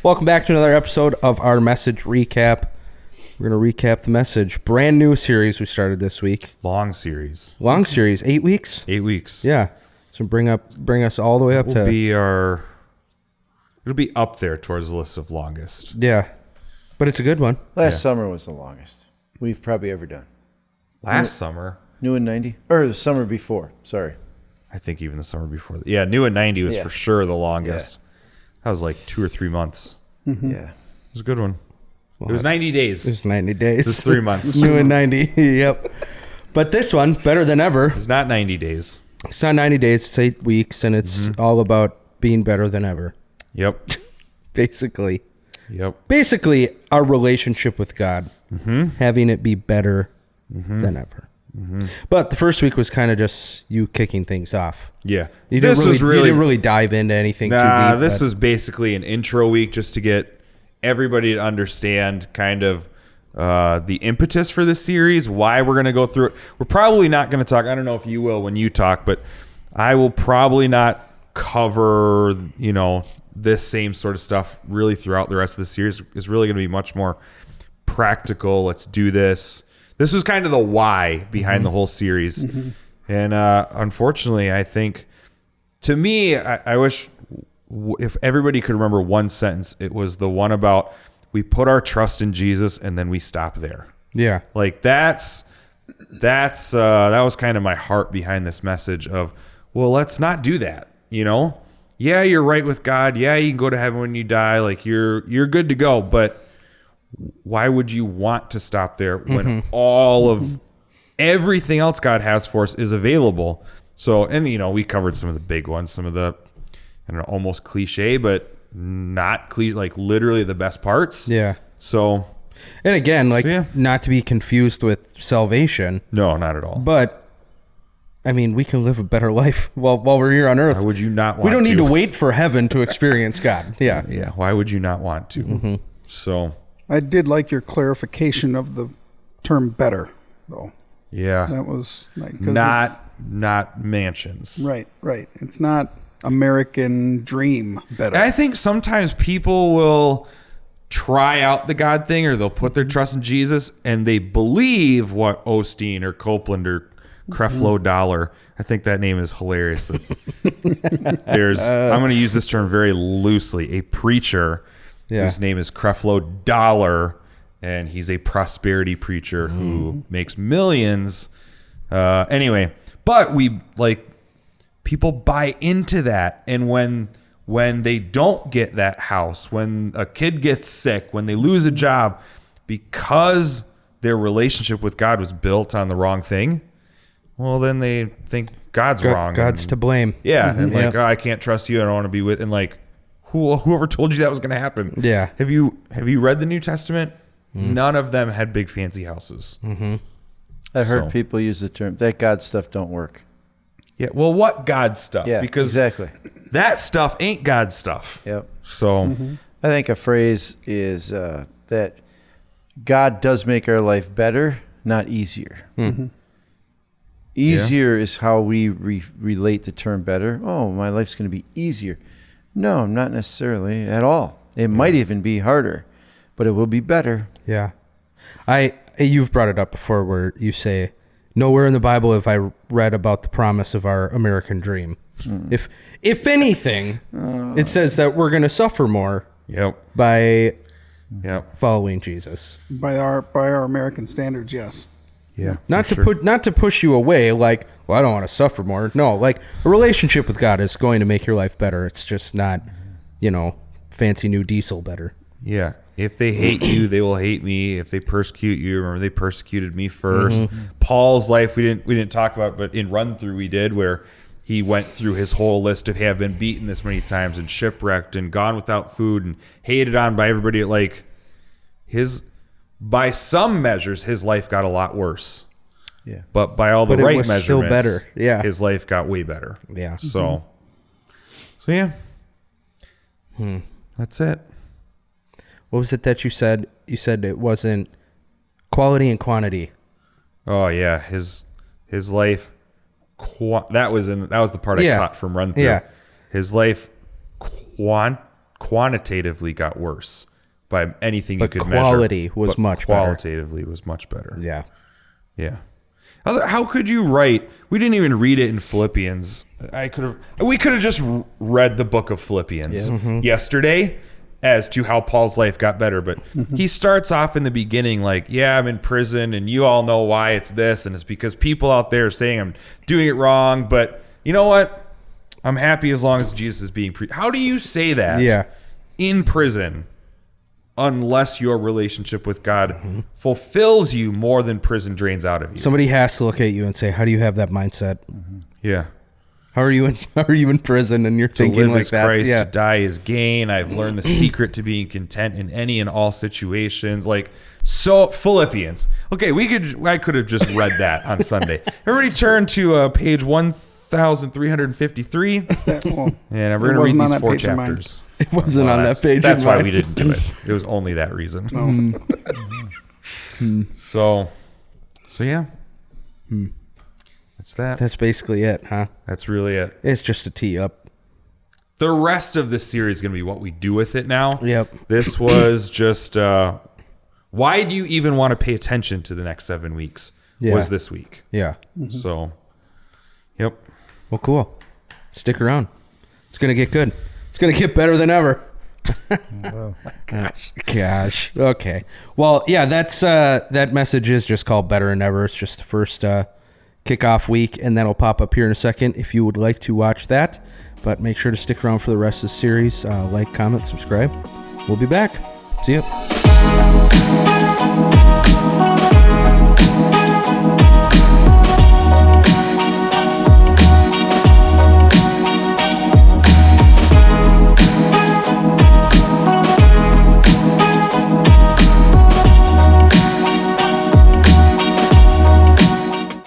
Welcome back to another episode of our message recap. We're going to recap the message. Brand new series we started this week. Long series. 8 weeks? 8 weeks. Yeah. So bring us all the way up to... It'll be up there towards the list of longest. Yeah. But it's a good one. Last summer was the longest we've probably ever done. Last summer? New in 90? Or the summer before, sorry. I think even the summer before. Yeah, New in 90 was for sure the longest. That was like 2 or 3 months. Mm-hmm. Yeah. It was a good one. It was 90 days. It was 90 days. It was 3 months. New in 90. Yep. But this one, better than ever. It's not 90 days. It's not 90 days. It's 8 weeks, and it's all about being better than ever. Yep. Basically. Yep. Basically, our relationship with God. Having it be better than ever. But the first week was kind of just you kicking things off. Yeah. You didn't really dive into anything too deep. This was basically an intro week just to get everybody to understand kind of the impetus for this series, why we're going to go through it. We're probably not going to talk, I don't know if you will when you talk, but I will probably not cover, this same sort of stuff really throughout the rest of the series. It's really going to be much more practical. Let's do this. This was kind of the why behind the whole series. And unfortunately, I think, to me, I wish if everybody could remember one sentence, it was the one about we put our trust in Jesus and then we stop there. Yeah. Like that was kind of my heart behind this message of, well, let's not do that. Yeah, you're right with God. Yeah, you can go to heaven when you die. Like you're good to go, but why would you want to stop there when all of everything else God has for us is available? So, and we covered some of the big ones, some of the, I don't know, almost cliche, but not cliche, like literally the best parts. Yeah. So, and again, not to be confused with salvation. No, not at all. But I mean, we can live a better life while we're here on earth. Why would you not want to? We don't need to wait for heaven to experience God. Yeah. Yeah. Why would you not want to? So, I did like your clarification of the term better, though. Yeah. That was like, not mansions. Right. It's not American dream better. I think sometimes people will try out the God thing, or they'll put their trust in Jesus and they believe what Osteen or Copeland or Creflo Dollar, I think that name is hilarious. There's, I'm going to use this term very loosely, a preacher whose name is Creflo Dollar, and he's a prosperity preacher who makes millions. Anyway, but people buy into that, and when they don't get that house, when a kid gets sick, when they lose a job, because their relationship with God was built on the wrong thing, well, then they think God's wrong. God's to blame. Yeah, and I can't trust you. I don't want to be with, and whoever told you that was going to happen? Yeah. Have you read the New Testament? None of them had big fancy houses. I've heard people use the term that God stuff don't work. Yeah. Well, what God stuff? Yeah, because exactly. That stuff ain't God stuff. Yep. So I think a phrase is that God does make our life better, not easier. Easier is how we relate the term better. Oh, my life's going to be easier. No, not necessarily at all. It might even be harder, but it will be better. Yeah. You've brought it up before where you say, nowhere in the Bible have I read about the promise of our American dream. If anything, it says that we're going to suffer more by following Jesus. By our American standards, yes. Yeah. Not to push you away, like, well, I don't want to suffer more. No, like a relationship with God is going to make your life better. It's just not, fancy new diesel better. Yeah. If they hate you, they will hate me. If they persecute you, remember they persecuted me first. Paul's life we didn't talk about, but in run through we did, where he went through his whole list of have been beaten this many times and shipwrecked and gone without food and hated on by everybody. By some measures, his life got a lot worse. Yeah. But by all the right measurements, still better. Yeah. His life got way better. Yeah. So yeah. That's it. What was it that you said? You said it wasn't quality and quantity. Oh yeah, his life. That was the part I caught from Run Through. Yeah. His life quantitatively got worse by anything But you could quality measure. was But much better. qualitatively was much better. Yeah. Yeah. How could you write? We didn't even read it in Philippians. We could have just read the book of Philippians yesterday as to how Paul's life got better. But he starts off in the beginning like, yeah, I'm in prison and you all know why it's this. And it's because people out there are saying I'm doing it wrong. But you know what? I'm happy as long as Jesus is being preached. How do you say that Yeah. in prison unless your relationship with God fulfills you more than prison drains out of you? Somebody has to look at you and say, "How do you have that mindset? Yeah. How are you in prison and you're To thinking live like is that?" Christ, Yeah. to die is gain. I've learned the secret to being content in any and all situations. Like, so Philippians. Okay, I could have just read that on Sunday. Everybody turn to page 1353, and we're going to read wasn't on these that 4 page of mine. chapters. It wasn't on that page. That's of why mine. we didn't do it. It was only that reason. So yeah. That's that. That's basically it, huh? That's really it. It's just a tee up. The rest of this series is going to be what we do with it now. Yep. This was just, why do you even want to pay attention to the next 7 weeks? Yeah. Was this week. Yeah. So, yep. Well, cool. Stick around. It's gonna get good. It's gonna get better than ever. Gosh. Okay. Well, yeah. That's that message is just called Better Than Ever. It's just the first kickoff week, and that'll pop up here in a second if you would like to watch that. But make sure to stick around for the rest of the series. Like, comment, subscribe. We'll be back. See ya.